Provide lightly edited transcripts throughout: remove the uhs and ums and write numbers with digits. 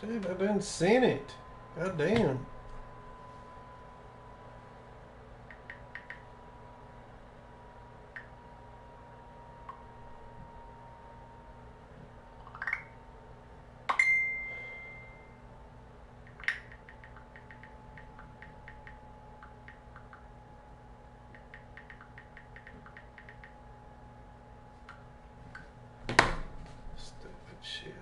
Dude, I done seen it. God damn. Stupid shit.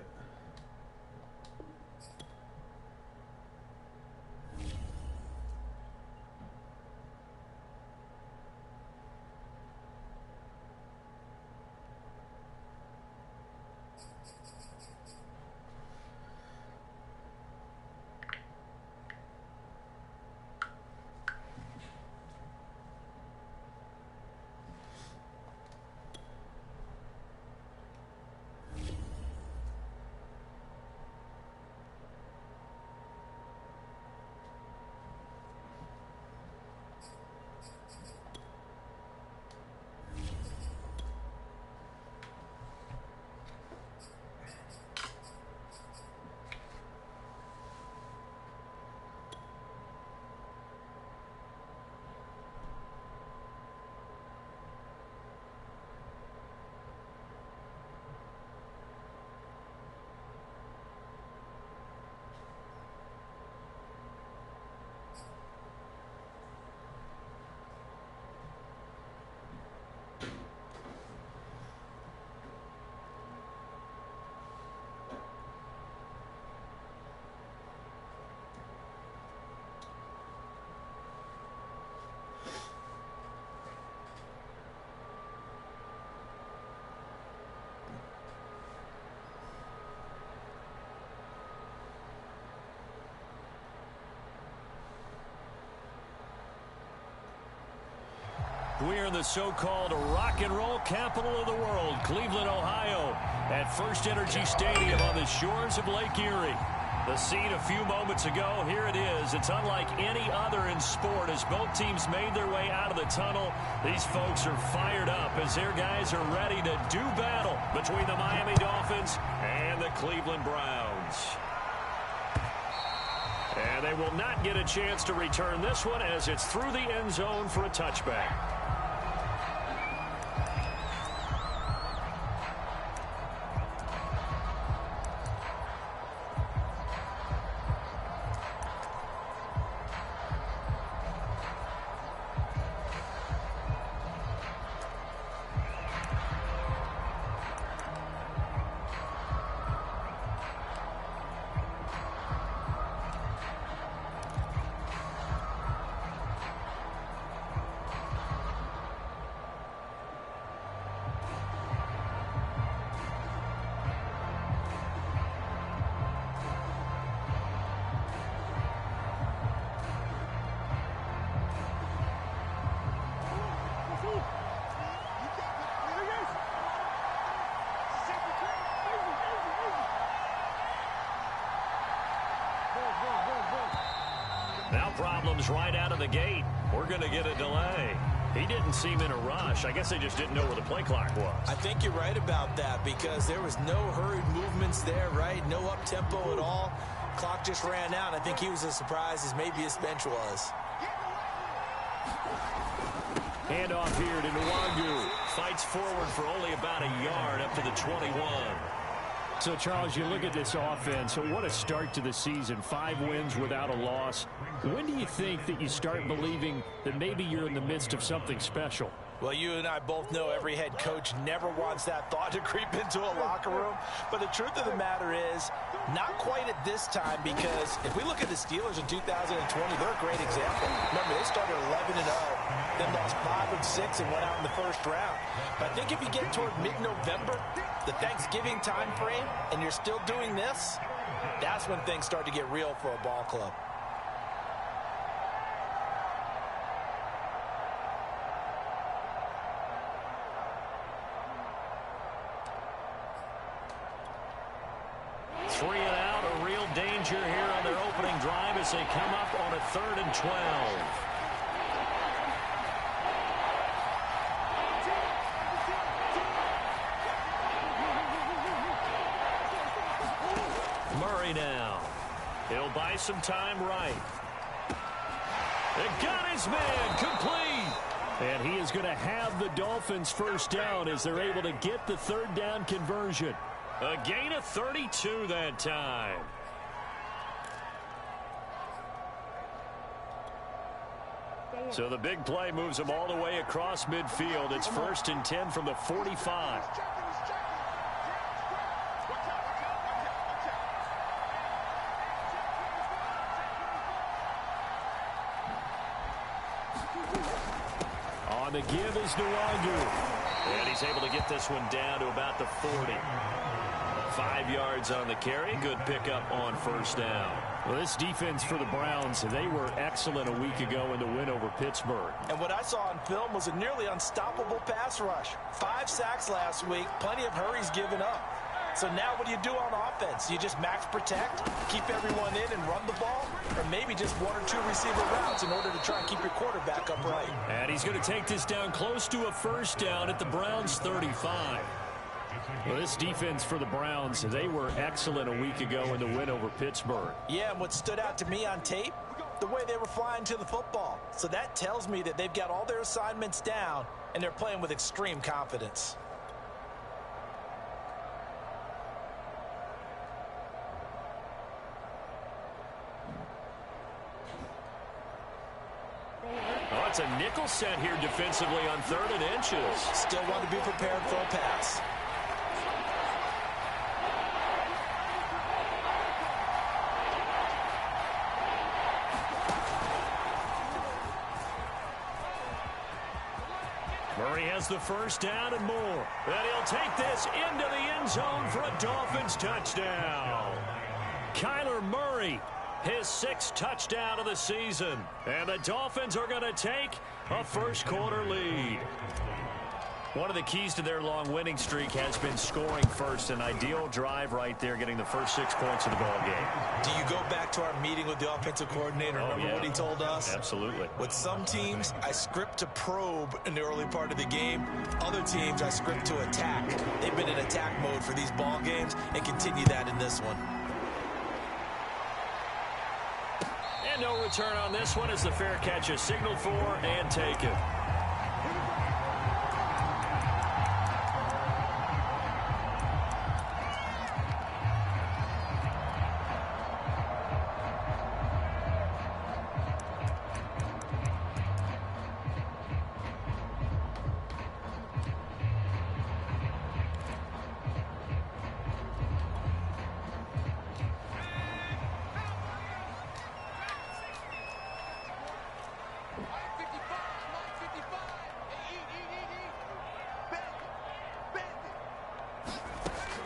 We are in the so-called rock and roll capital of the world, Cleveland, Ohio, at First Energy Stadium on the shores of Lake Erie. The scene a few moments ago, here it is. It's unlike any other in sport as both teams made their way out of the tunnel. These folks are fired up as their guys are ready to do battle between the Miami Dolphins and the Cleveland Browns. And they will not get a chance to return this one as it's through the end zone for a touchback. Now problems right out of the gate. We're going to get a delay. He didn't seem in a rush. I guess they just didn't know where the play clock was. I think you're right about that because there was no hurried movements there, right? No up-tempo at all. Clock just ran out. I think he was as surprised as maybe his bench was. Handoff here to Nwangu. Fights forward for only about a yard up to the 21. So, Charles, you look at this offense, so what a start to the season. 5 wins without a loss. When do you think that you start believing that maybe you're in the midst of something special? Well, you and I both know every head coach never wants that thought to creep into a locker room. But the truth of the matter is, not quite at this time, because if we look at the Steelers in 2020, they're a great example. Remember, they started 11-0, then lost 5 of 6 and went out in the first round. But I think if you get toward mid-November, the Thanksgiving time frame, and you're still doing this, that's when things start to get real for a ball club. Three and out, a real danger here on their opening drive as they come up on a 3rd and 12. Murray now. He'll buy some time right. It got his man complete. And he is going to have the Dolphins first down as they're able to get the third down conversion. A gain of 32 that time. So the big play moves them all the way across midfield. It's 1st and 10 from the 45. On the give is Nwangu. And he's able to get this one down to about the 40. 5 yards on the carry. Good pickup on first down. Well, this defense for the Browns, they were excellent a week ago in the win over Pittsburgh. And what I saw on film was a nearly unstoppable pass rush. 5 sacks last week, plenty of hurries given up. So now what do you do on offense? You just max protect, keep everyone in and run the ball, or maybe just 1 or 2 receiver routes in order to try and keep your quarterback upright. And he's going to take this down close to a first down at the Browns' 35. Well, this defense for the Browns, they were excellent a week ago in the win over Pittsburgh. Yeah, and what stood out to me on tape, the way they were flying to the football. So that tells me that they've got all their assignments down, and they're playing with extreme confidence. Oh, it's a nickel set here defensively on 3rd and inches. Still want to be prepared for a pass. Murray has the first down and more. And he'll take this into the end zone for a Dolphins touchdown. Kyler Murray, his 6th touchdown of the season. And the Dolphins are going to take a first-quarter lead. One of the keys to their long winning streak has been scoring first. An ideal drive right there, getting the first 6 points of the ball game. Do you go back to our meeting with the offensive coordinator? Remember what he told us? Absolutely. With some teams, I script to probe in the early part of the game. Other teams, I script to attack. They've been in attack mode for these ball games and continue that in this one. And no return on this one as the fair catch is signaled for and taken.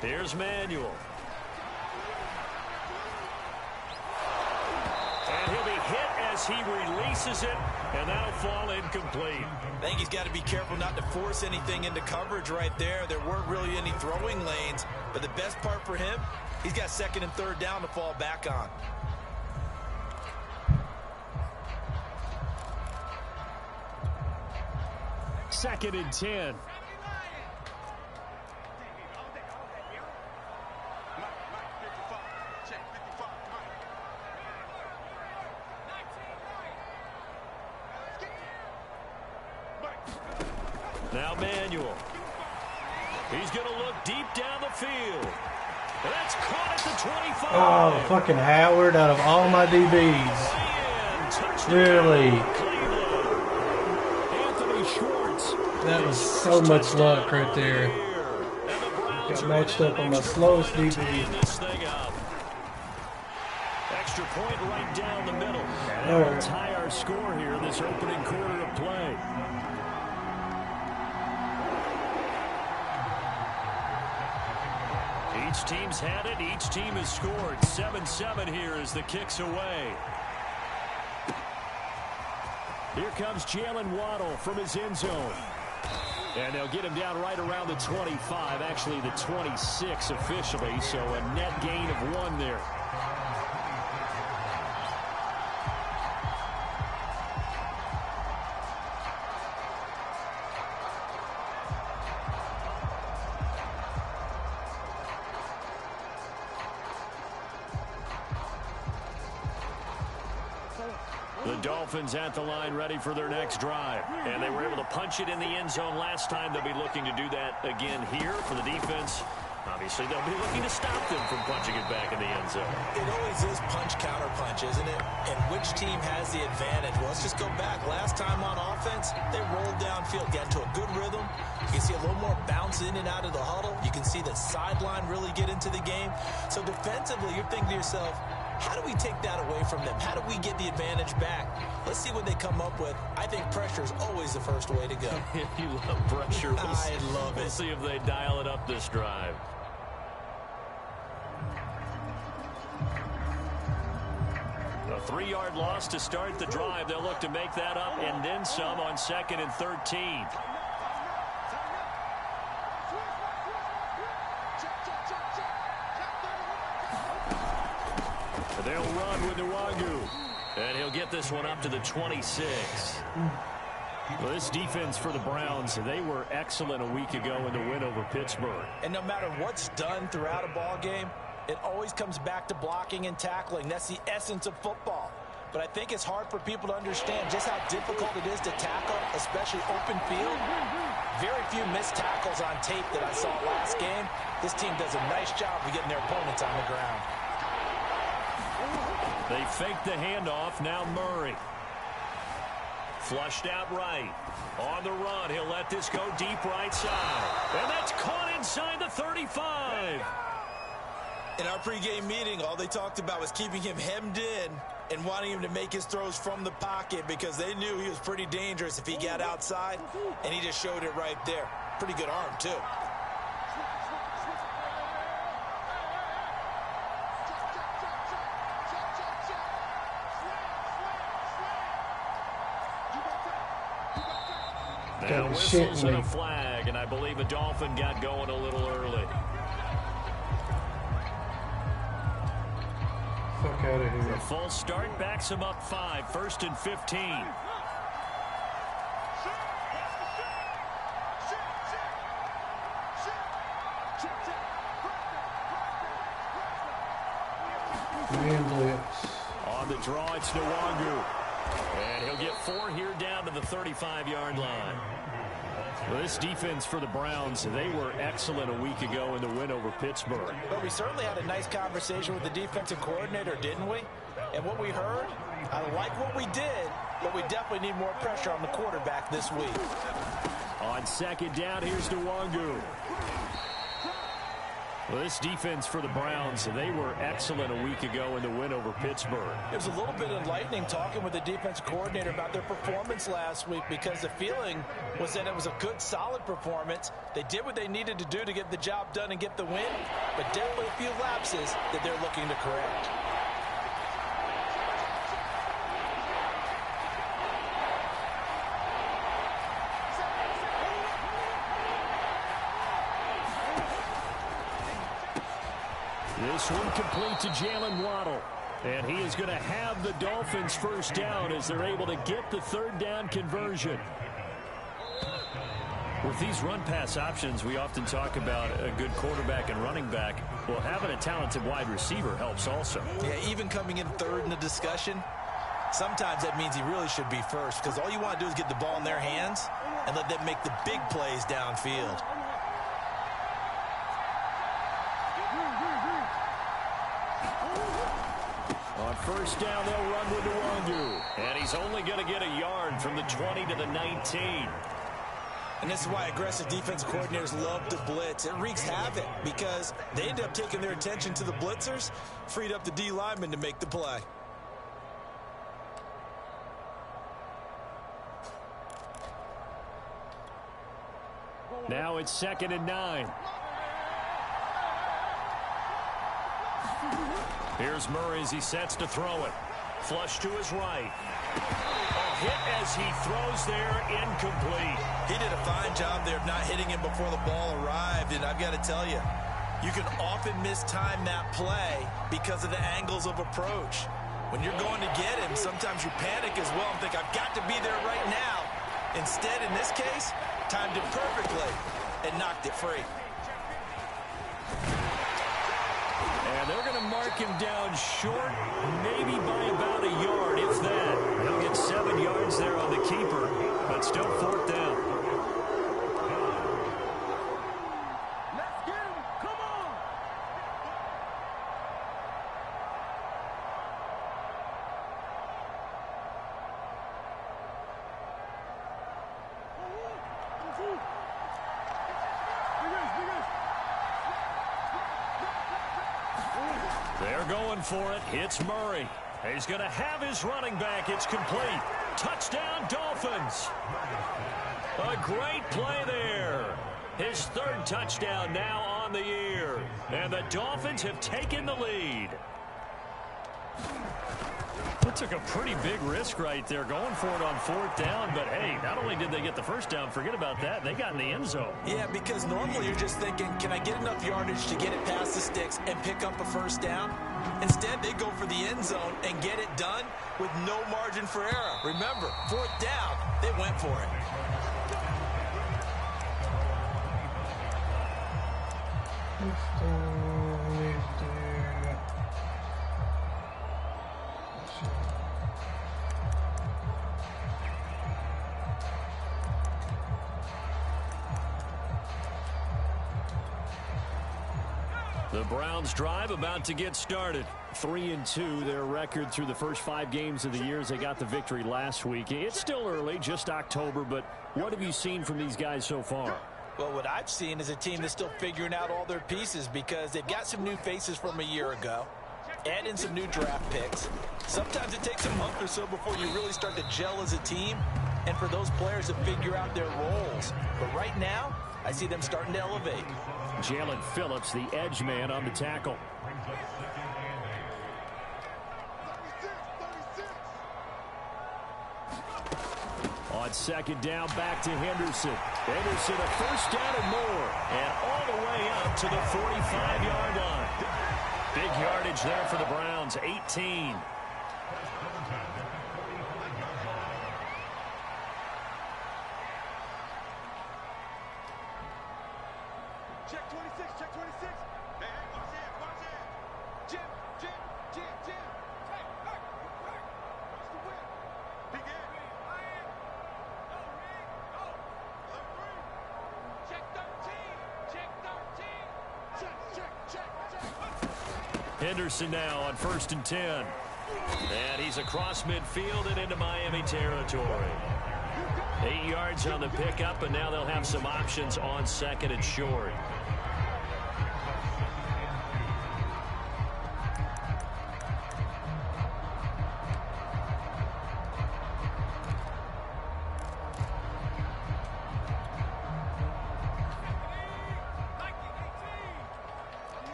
Here's Manuel. And he'll be hit as he releases it, and that'll fall incomplete. I think he's got to be careful not to force anything into coverage right there. There weren't really any throwing lanes, but the best part for him, he's got 2nd and 3rd down to fall back on. Second and 10. Now Manuel. He's going to look deep down the field. That's caught at the 25. Oh, fucking Howard out of all my DBs. Really? Anthony Schwartz. That was so much luck right there. Got matched up on my slowest DB. Extra point right down the middle. And we'll tie our score here in this opening quarter of play. Each team's had it. Each team has scored. 7-7 here as the kick's away. Here comes Jalen Waddle from his end zone. And they'll get him down right around the 25, actually the 26 officially, so a net gain of 1 there. The Dolphins at the line ready for their next drive. And they were able to punch it in the end zone last time. They'll be looking to do that again here for the defense. Obviously, they'll be looking to stop them from punching it back in the end zone. It always is punch-counter-punch, isn't it? And which team has the advantage? Well, let's just go back. Last time on offense, they rolled downfield, got into a good rhythm. You can see a little more bounce in and out of the huddle. You can see the sideline really get into the game. So defensively, you're thinking to yourself, how do we take that away from them? How do we get the advantage back? Let's see what they come up with. I think pressure is always the first way to go. You love pressure. I love it. We'll see if they dial it up this drive. A 3-yard loss to start the drive. They'll look to make that up and then some on 2nd and 13. They'll run with Nwangu. And he'll get this one up to the 26. Well, this defense for the Browns, they were excellent a week ago in the win over Pittsburgh. And no matter what's done throughout a ball game, it always comes back to blocking and tackling. That's the essence of football. But I think it's hard for people to understand just how difficult it is to tackle, especially open field. Very few missed tackles on tape that I saw last game. This team does a nice job of getting their opponents on the ground. They fake the handoff. Now Murray. Flushed out right. On the run, he'll let this go deep right side. And that's caught inside the 35. In our pregame meeting, all they talked about was keeping him hemmed in and wanting him to make his throws from the pocket because they knew he was pretty dangerous if he got outside, and he just showed it right there. Pretty good arm, too. Now whistles and a flag, and I believe a Dolphin got going a little early. Fuck out of here. The full start backs him up 5, 1st and 15. Man blitz. On the draw, it's Nwangu. And he'll get 4 here down to the 35-yard line. Well, this defense for the Browns, they were excellent a week ago in the win over Pittsburgh. But we certainly had a nice conversation with the defensive coordinator, didn't we? And what we heard, I like what we did, but we definitely need more pressure on the quarterback this week. On 2nd down, here's Nwangu. Well, this defense for the Browns, they were excellent a week ago in the win over Pittsburgh. It was a little bit enlightening talking with the defense coordinator about their performance last week because the feeling was that it was a good, solid performance. They did what they needed to do to get the job done and get the win, but definitely a few lapses that they're looking to correct. This one complete to Jalen Waddle. And he is going to have the Dolphins first down as they're able to get the 3rd down conversion. With these run-pass options, we often talk about a good quarterback and running back. Well, having a talented wide receiver helps also. Yeah, even coming in 3rd in the discussion, sometimes that means he really should be first because all you want to do is get the ball in their hands and let them make the big plays downfield. On 1st down, they'll run with Nwangu. And he's only going to get a yard from the 20 to the 19. And this is why aggressive defensive coordinators love to blitz. It wreaks havoc because they end up taking their attention to the blitzers, freed up the D lineman to make the play. Now it's 2nd and 9. Here's Murray as he sets to throw it. Flush to his right. A hit as he throws there, incomplete. He did a fine job there of not hitting him before the ball arrived, and I've got to tell you, you can often mistime that play because of the angles of approach. When you're going to get him, sometimes you panic as well and think, I've got to be there right now. Instead, in this case, timed it perfectly and knocked it free. And they're going to mark mark him down short, maybe by about a yard, if that. He'll get 7 yards there on the keeper, but still 4th down. Let's get him. Come on. They're going for it. It's Murray. He's going to have his running back. It's complete. Touchdown, Dolphins. A great play there. His 3rd touchdown now on the year. And the Dolphins have taken the lead. That took a pretty big risk right there, going for it on 4th down. But, hey, not only did they get the 1st down, forget about that, they got in the end zone. Yeah, because normally you're just thinking, can I get enough yardage to get it past the sticks and pick up a 1st down? Instead, they go for the end zone and get it done with no margin for error. Remember, 4th down, they went for it. The Browns drive about to get started. 3-2, their record through the first 5 games of the year as they got the victory last week. It's still early, just October, but what have you seen from these guys so far? Well, what I've seen is a team that's still figuring out all their pieces because they've got some new faces from a year ago. Add in some new draft picks. Sometimes it takes a month or so before you really start to gel as a team and for those players to figure out their roles. But right now, I see them starting to elevate. Jalen Phillips, the edge man on the tackle. On 2nd down, back to Henderson. Henderson, a 1st down and more. And all the way up to the 45-yard line. Big yardage there for the Browns, 18. Check 26, check 26. Hey, watch it. Jim. Hey. Watch the whip. Big air. Check 13. Henderson now on 1st and 10. And he's across midfield and into Miami territory. 8 yards on the pickup, and now they'll have some options on 2nd and short.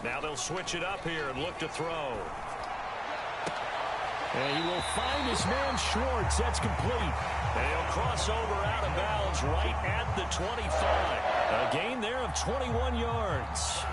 Now they'll switch it up here and look to throw. And he will find his man Schwartz. That's complete. And he'll cross over out of bounds right at the 25. A gain there of 21 yards.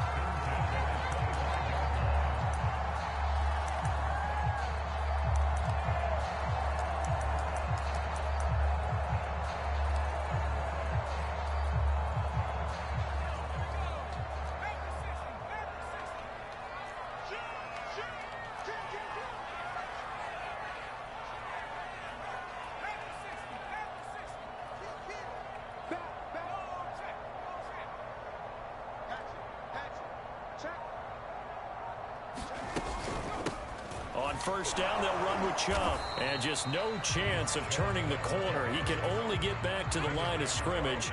On 1st down, they'll run with Chubb. And just no chance of turning the corner. He can only get back to the line of scrimmage.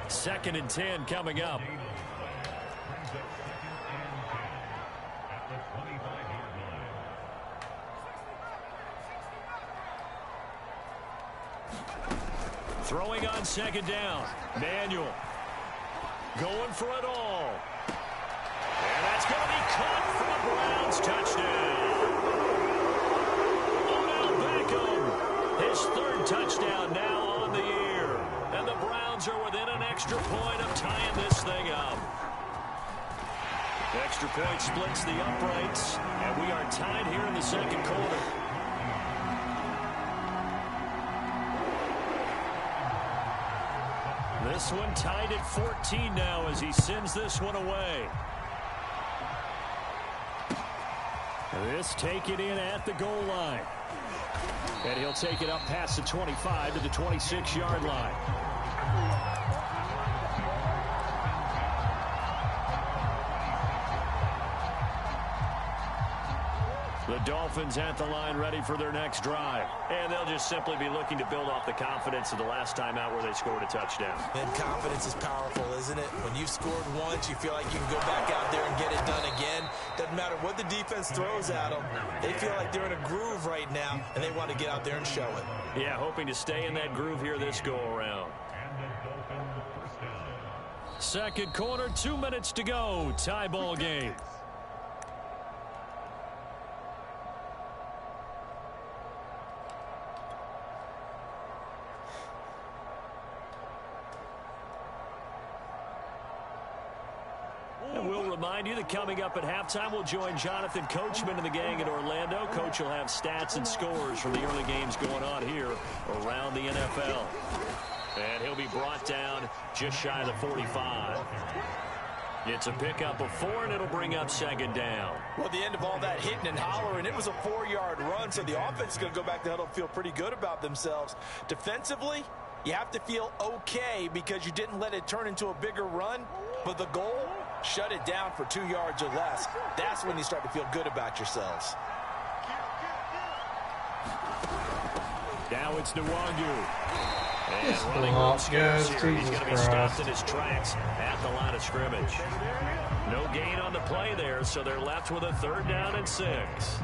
2nd and 10 coming up. Throwing on 2nd down. Manuel. Going for it all. And that's going to be caught for the Browns. Touchdown. His 3rd touchdown now on the year. And the Browns are within an extra point of tying this thing up. The extra point splits the uprights, and we are tied here in the 2nd quarter. This one tied at 14 now as he sends this one away. This taken in at the goal line. And he'll take it up past the 25 to the 26-yard line. The Dolphins at the line ready for their next drive. And they'll just simply be looking to build off the confidence of the last time out where they scored a touchdown. And confidence is powerful, isn't it? When you've scored once, you feel like you can go back out there and get it done again. Doesn't matter what the defense throws at them. They feel like they're in a groove right now, and they want to get out there and show it. Yeah, hoping to stay in that groove here this go-around. Second quarter, 2 minutes to go. Tie ball game. And we'll remind you that coming up at halftime, we'll join Jonathan Coachman and the gang in Orlando. Coach will have stats and scores from the early games going on here around the NFL. And he'll be brought down just shy of the 45. It's a pickup of 4, and it'll bring up second down. Well, the end of all that hitting and hollering, it was a 4-yard run, so the offense is going to go back to huddle, feel pretty good about themselves. Defensively, you have to feel okay because you didn't let it turn into a bigger run, but the goal, shut it down for 2 yards or less. That's when you start to feel good about yourselves. Now it's Nwangu. And running room scarce here. He's going to be stopped in his tracks at the line of scrimmage. No gain on the play there, so they're left with a 3rd down and 6.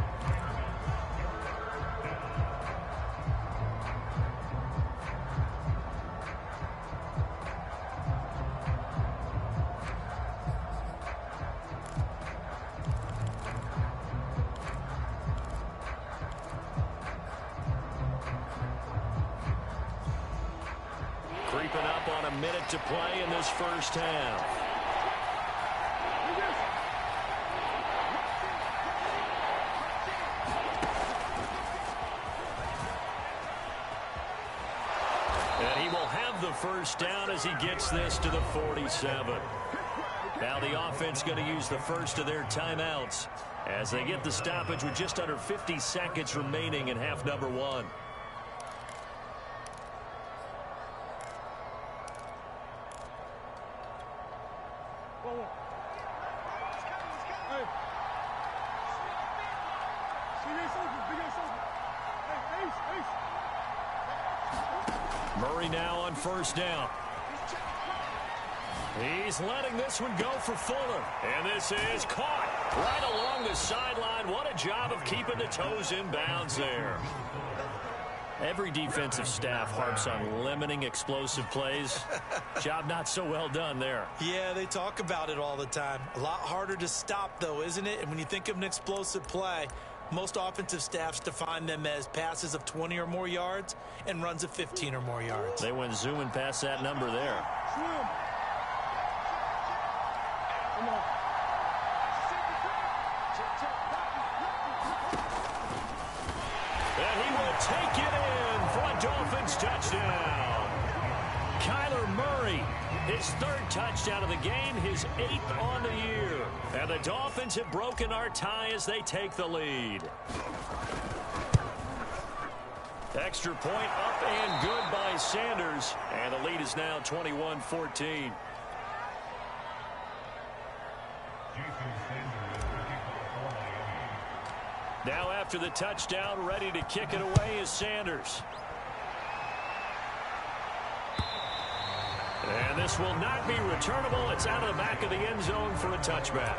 Creeping up on a minute to play in this first half. And he will have the first down as he gets this to the 47. Now the offense going to use the first of their timeouts as they get the stoppage with just under 50 seconds remaining in half number 1. Murray now on first down. He's letting this one go for Fuller. And this is caught right along the sideline. What a job of keeping the toes in bounds there. Every defensive staff harps on limiting explosive plays. Job not so well done there. Yeah, they talk about it all the time. A lot harder to stop, though, isn't it? And when you think of an explosive play, most offensive staffs define them as passes of 20 or more yards and runs of 15 or more yards. They went zooming past that number there. And he will take it in for a Dolphins touchdown. Kyler Murray, his 3rd touchdown of the game, his 8th on the year. And the Dolphins have broken our tie as they take the lead. Extra point up and good by Sanders. And the lead is now 21-14. Now after the touchdown, ready to kick it away is Sanders. And this will not be returnable. It's out of the back of the end zone for a touchback.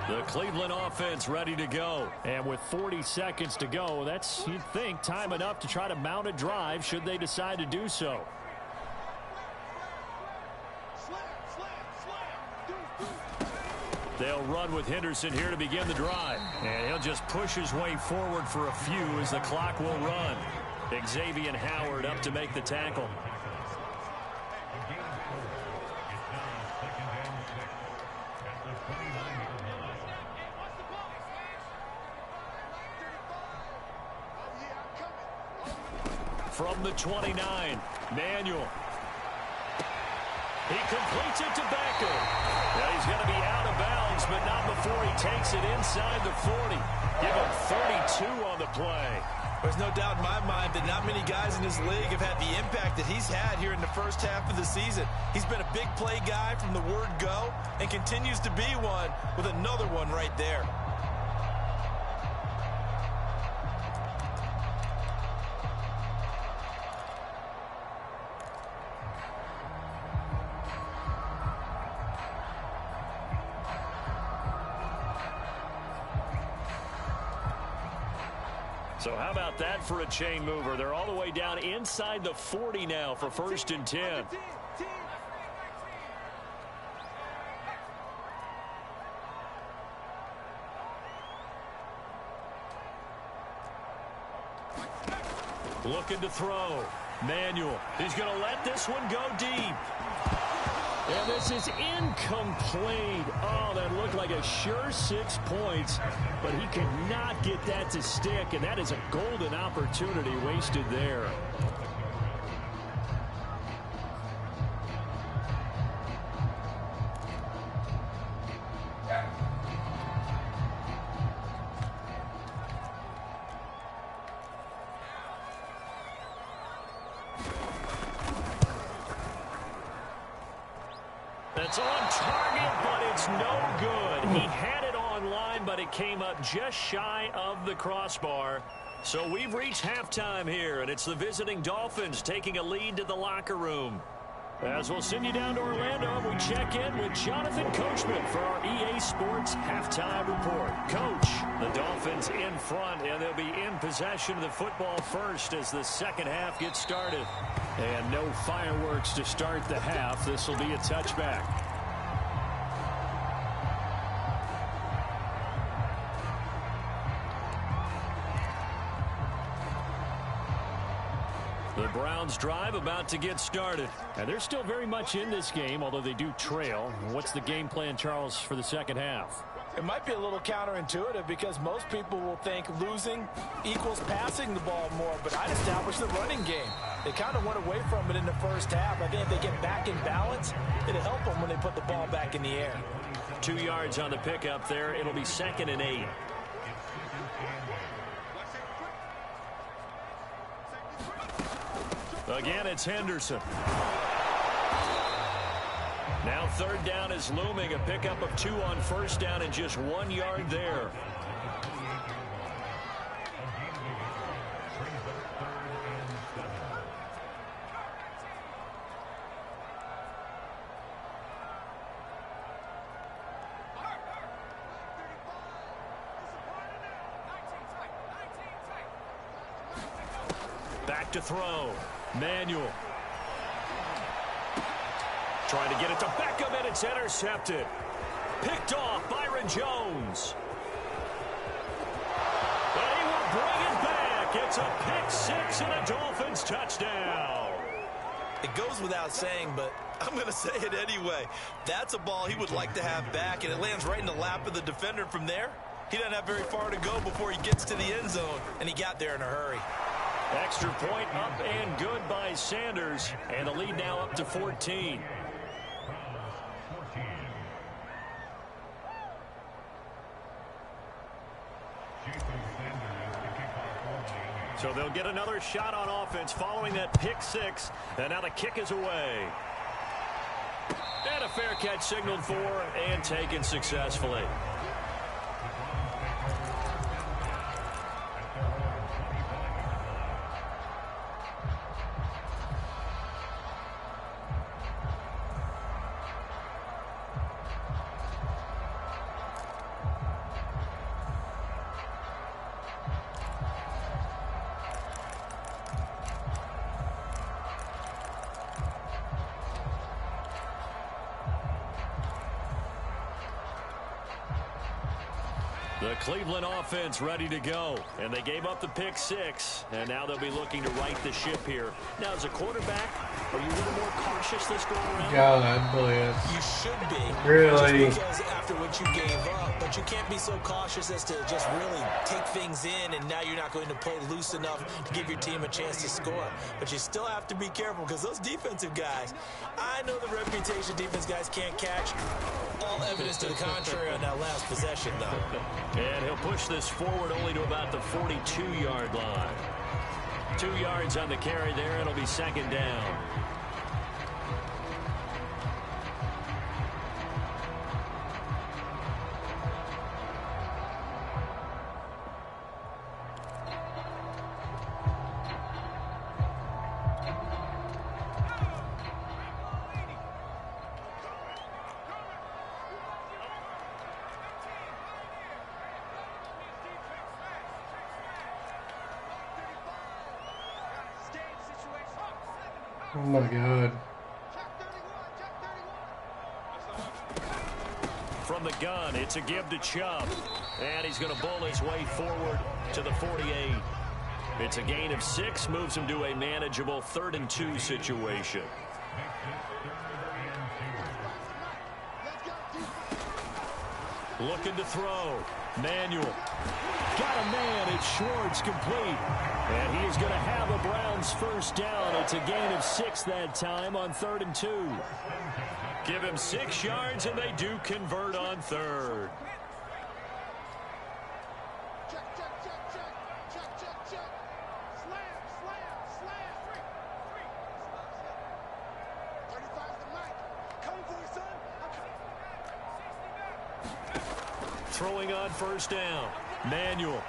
The Cleveland offense ready to go. And with 40 seconds to go, that's, you'd think, time enough to try to mount a drive should they decide to do so. They'll run with Henderson here to begin the drive. And he'll just push his way forward for a few as the clock will run. Xavier Howard up to make the tackle. From the 29, Manuel. He completes it to Becker. Now he's going to be out of bounds, but not before he takes it inside the 40. Give him 32 on the play. There's no doubt in my mind that not many guys in this league have had the impact that he's had here in the first half of the season. He's been a big play guy from the word go and continues to be one with another one right there. So how about that for a chain mover? They're all the way down inside the 40 now for 1st and 10. Looking to throw. Manuel. He's going to let this one go deep. And this is incomplete. Oh, that looked like a sure 6 points, but he could not get that to stick, and that is a golden opportunity wasted there. It's on target, but it's no good. He had it on line, but it came up just shy of the crossbar. So we've reached halftime here, and it's the visiting Dolphins taking a lead to the locker room. As we'll send you down to Orlando, we check in with Jonathan Coachman for our EA Sports Halftime Report. Coach, the Dolphins in front, and they'll be in possession of the football first as the second half gets started. And no fireworks to start the half. This will be a touchback. The Browns drive about to get started. And they're still very much in this game, although they do trail. What's the game plan, Charles, for the second half? It might be a little counterintuitive because most people will think losing equals passing the ball more, but I'd establish the running game. They kind of went away from it in the first half. I think if they get back in balance, it'll help them when they put the ball back in the air. 2 yards on the pickup there. It'll be 2nd and 8. Again, it's Henderson. Now 3rd down is looming. A pickup of 2 on 1st down and just 1 yard there. Back to throw. Manuel. Trying to get it to Beckham, and it's intercepted. Picked off Byron Jones. And he will bring it back. It's a pick 6 and a Dolphins touchdown. It goes without saying, but I'm going to say it anyway. That's a ball he would like to have back, and it lands right in the lap of the defender from there. He doesn't have very far to go before he gets to the end zone, and he got there in a hurry. Extra point up and good by Sanders, and the lead now up to 14. So they'll get another shot on offense following that pick 6, and now the kick is away. And a fair catch signaled for and taken successfully. The Cleveland offense ready to go. And they gave up the pick 6. And now they'll be looking to right the ship here. Now, as a quarterback, are you a little more cautious this go around? God bless. You should be. Really? Just because after what you gave up, but you can't be so cautious as to just really take things in, and now you're not going to play loose enough to give your team a chance to score. But you still have to be careful because those defensive guys, I know the reputation defense guys can't catch. All evidence to the contrary on that last possession, though. And he'll push this forward only to about the 42-yard line. 2 yards on the carry there. It'll be second down. Oh my God. From the gun, it's a give to Chubb. And he's going to bull his way forward to the 48. It's a gain of 6, moves him to a manageable 3rd and 2 situation. Looking to throw. Manuel. Got a man. It's Schwartz, complete. And he is going to have a Browns first down. It's a gain of 6 that time on 3rd and 2. Give him 6 yards, and they do convert on 3rd. Throwing on first down. Manuel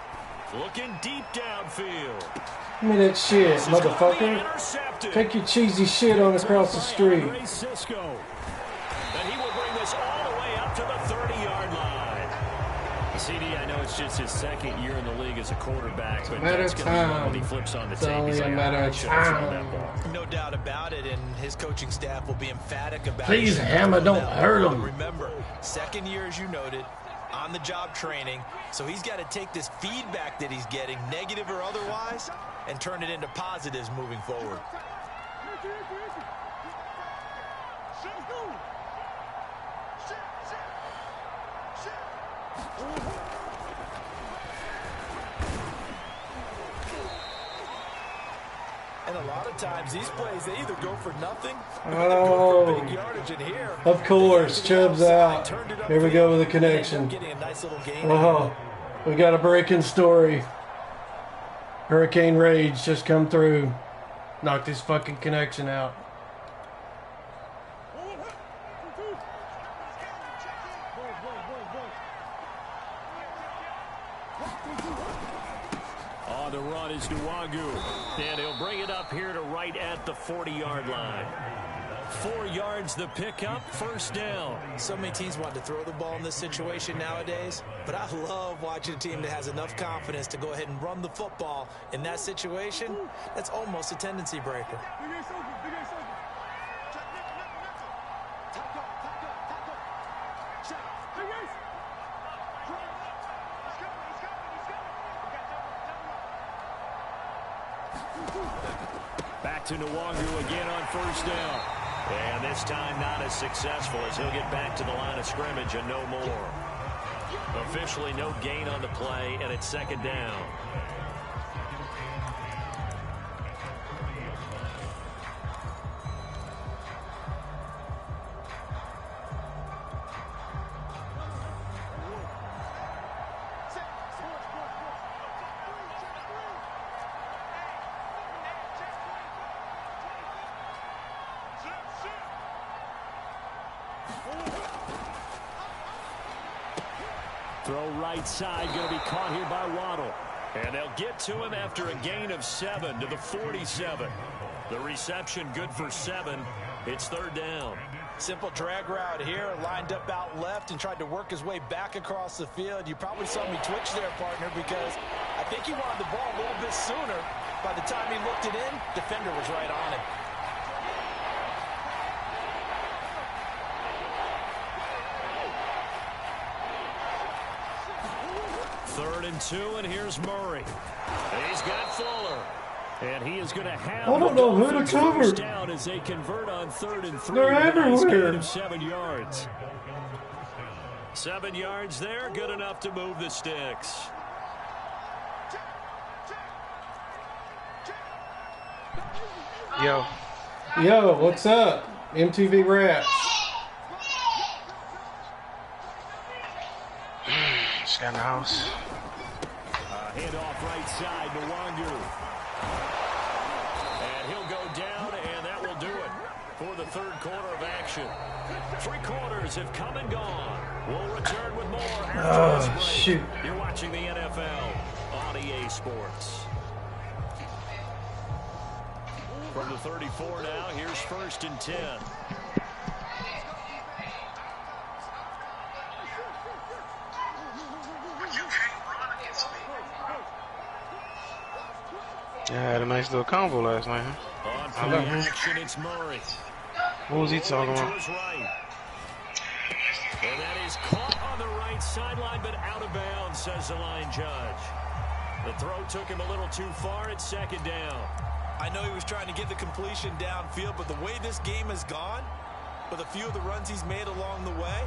looking deep downfield. Give me that shit, motherfucker. Take your cheesy shit on across the street. And he will bring this all the way up to the 30-yard line. CD, I know it's just his 2nd year in the league as a quarterback, but that's going to be when he flips on the tape. He's like, I should have thrown that ball. No doubt about it, and his coaching staff will be emphatic about it. Please, Hammer, don't hurt him. Remember, 2nd year, as you noted, on-the-job training, so he's got to take this feedback that he's getting, negative or otherwise, and turn it into positives moving forward. And a lot of times these plays, they either go for nothing or they go for big yardage. And here, of course, Chubb's out. Here we go with the connection. Oh, we got a breaking story. Hurricane Rage just come through. Knocked his fucking connection out. On the run is Nwangu. And he'll bring it up here to right at the 40-yard line. 4 yards the pickup, first down. So many teams want to throw the ball in this situation nowadays, but I love watching a team that has enough confidence to go ahead and run the football in that situation. That's almost a tendency breaker. Back to Nwangu again on first down. And this time not as successful as he'll get back to the line of scrimmage and no more. Officially no gain on the play, and it's second down. Throw right side, going to be caught here by Waddle. And they'll get to him after a gain of 7 to the 47. The reception good for 7. It's third down. Simple drag route here, lined up out left and tried to work his way back across the field. You probably saw me twitch there, partner, because I think he wanted the ball a little bit sooner. By the time he looked it in, defender was right on him. 3rd and 2, and here's Murray. He's got Fuller. And he is going to have I don't know who to cover. first down as they convert on 3rd and 3. They're Nice everywhere. gain of 7 yards. 7 yards there, good enough to move the sticks. Yo. Yo, what's up? MTV Raps. Just got in the house. Handoff right side to Wangu. And he'll go down, and that will do it for the 3rd quarter of action. 3 quarters have come and gone. We'll return with more after this break. Shoot. You're watching the NFL on EA Sports. From the 34 now, here's 1st and 10. Yeah, I had a nice little combo last night, huh? On for the action, it's Murray. What was he talking To about? his right. And that is caught on the right sideline, but out of bounds, says the line judge. The throw took him a little too far. It's 2nd down. I know he was trying to get the completion downfield, but the way this game has gone, with a few of the runs he's made along the way,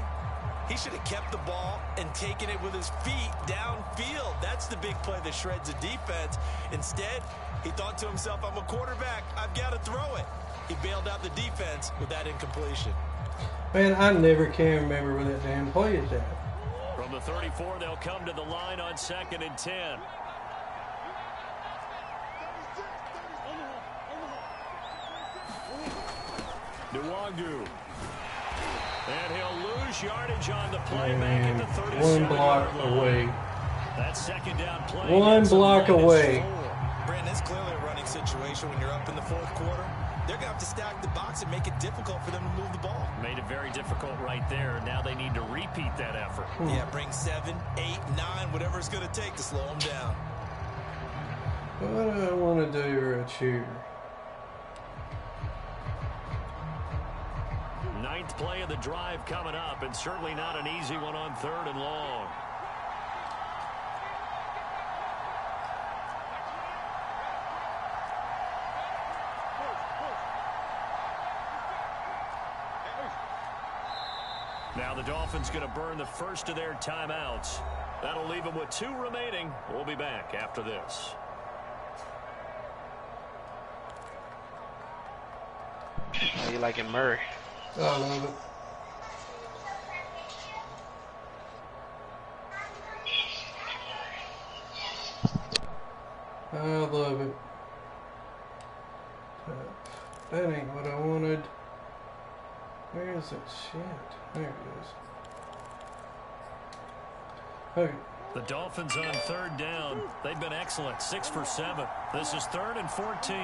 he should have kept the ball and taken it with his feet downfield. That's the big play that shreds a defense. Instead, he thought to himself, I'm a quarterback. I've got to throw it. He bailed out the defense with that incompletion. Man, I never can remember where that damn play is at. From the 34, they'll come to the line on 2nd and 10. Nwangu. And he'll lose yardage on the play, back at the 37 One block away. That 2nd down play. One block away. Brandon, it's clearly a running situation when you're up in the 4th quarter. They're going to have to stack the box and make it difficult for them to move the ball. Made it very difficult right there. Now they need to repeat that effort. Yeah, bring 7, 8, 9, whatever it's going to take to slow them down. What do I want to do right here? 9th play of the drive coming up, and certainly not an easy one on 3rd and long. Now the Dolphins going to burn the first of their timeouts. That'll leave them with 2 remaining. We'll be back after this. How you liking Murray? I love it. I love it. That ain't what I wanted. Where is that shit? There it is. Okay. The Dolphins on 3rd down. They've been excellent. 6 for 7. This is 3rd and 14.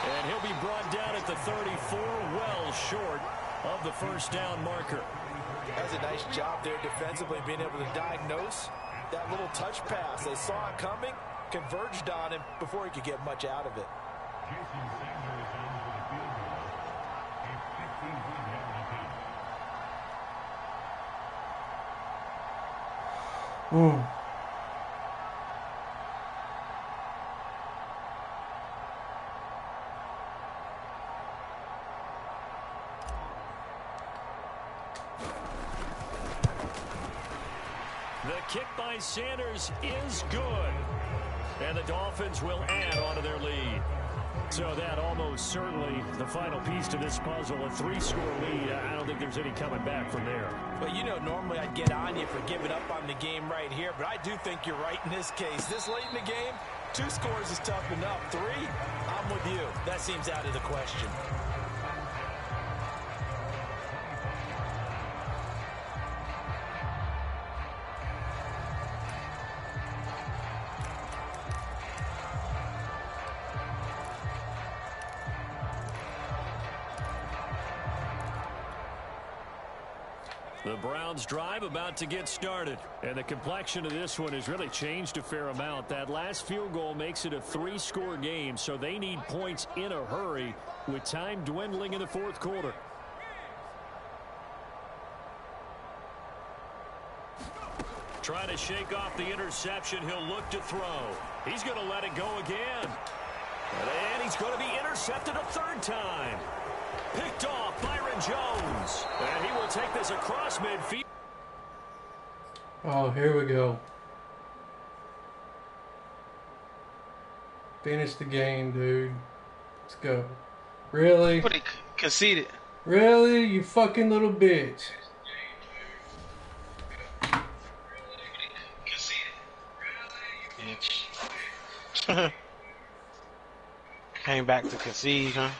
And he'll be brought down at the 34, well short of the first down marker. That was a nice job there defensively, being able to diagnose that little touch pass. They saw it coming, converged on him before he could get much out of it. The kick by Sanders is good. And the Dolphins will add onto their lead. So that almost certainly the final piece to this puzzle, a 3-score lead. I don't think there's any coming back from there. But, you know, normally I'd get on you for giving up on the game right here, but I do think you're right in this case. This late in the game, 2 scores is tough enough. 3, I'm with you. That seems out of the question. The Browns drive about to get started. And the complexion of this one has really changed a fair amount. That last field goal makes it a 3-score game, so they need points in a hurry with time dwindling in the fourth quarter. Trying to shake off the interception. He'll look to throw. He's going to let it go again. And he's going to be intercepted a third time. Picked off Byron Jones. And he will take this across midfield. Oh, here we go. Finish the game, dude. Let's go. Really? But he conceded. Really? You fucking little bitch. Bitch. Came back to concede, huh?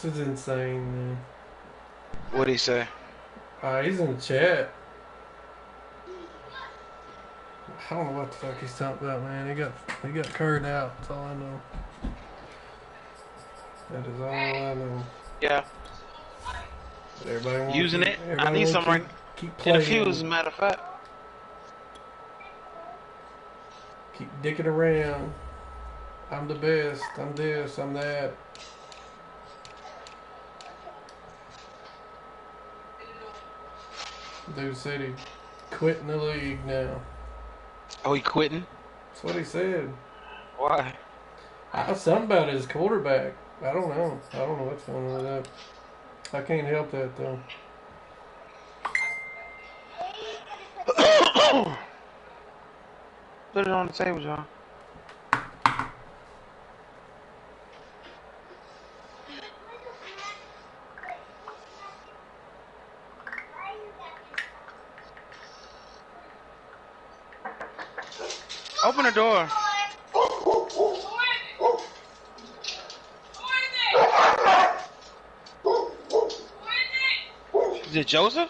This is insane, man. What'd he say? He's in the chat. I don't know what the fuck he's talking about, man. He got curved out. That's all I know. That is all I know. Yeah. But everybody wants Using it. I need wants some right keep in a playing. few, as a matter of fact. Keep dicking around. I'm the best. I'm this. I'm that. Dude said he quitting the league now. Oh, he quitting? That's what he said. Why? Something about his quarterback. I don't know. I don't know what's going on with that. I can't help that, though. Put it on the table, John. Open the door. Is it Joseph?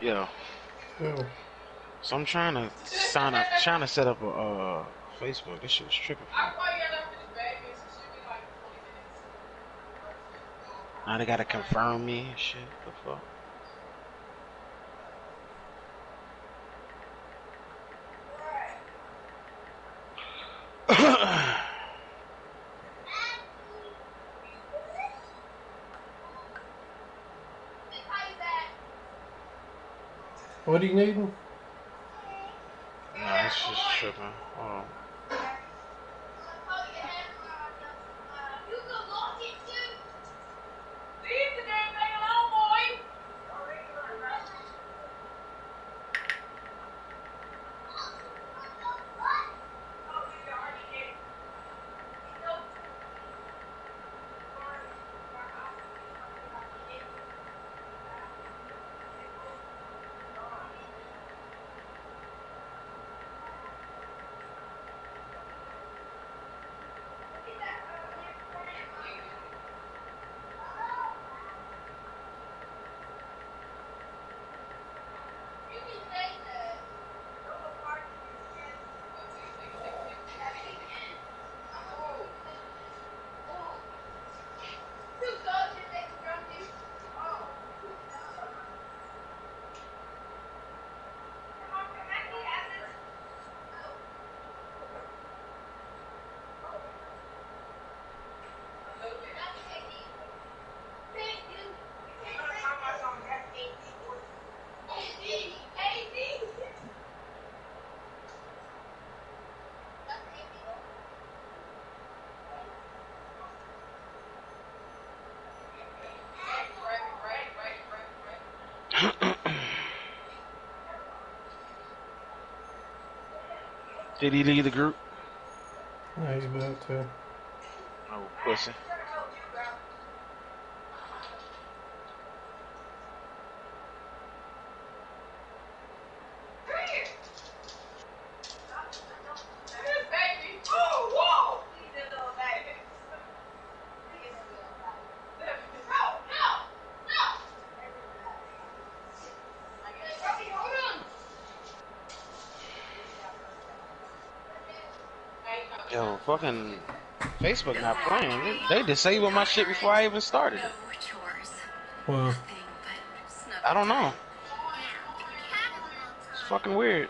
Yeah. Who? So I'm trying to sign up, trying to set up a Facebook. This shit was tripping for me. Now they gotta confirm me and shit. The fuck? What are you needing? Nah, it's just tripping. Hold on. Did he leave the group? No, he's about to. Oh, pussy. Yo, fucking Facebook not playing. They disabled my shit before I even started it. Well, I don't know. It's fucking weird.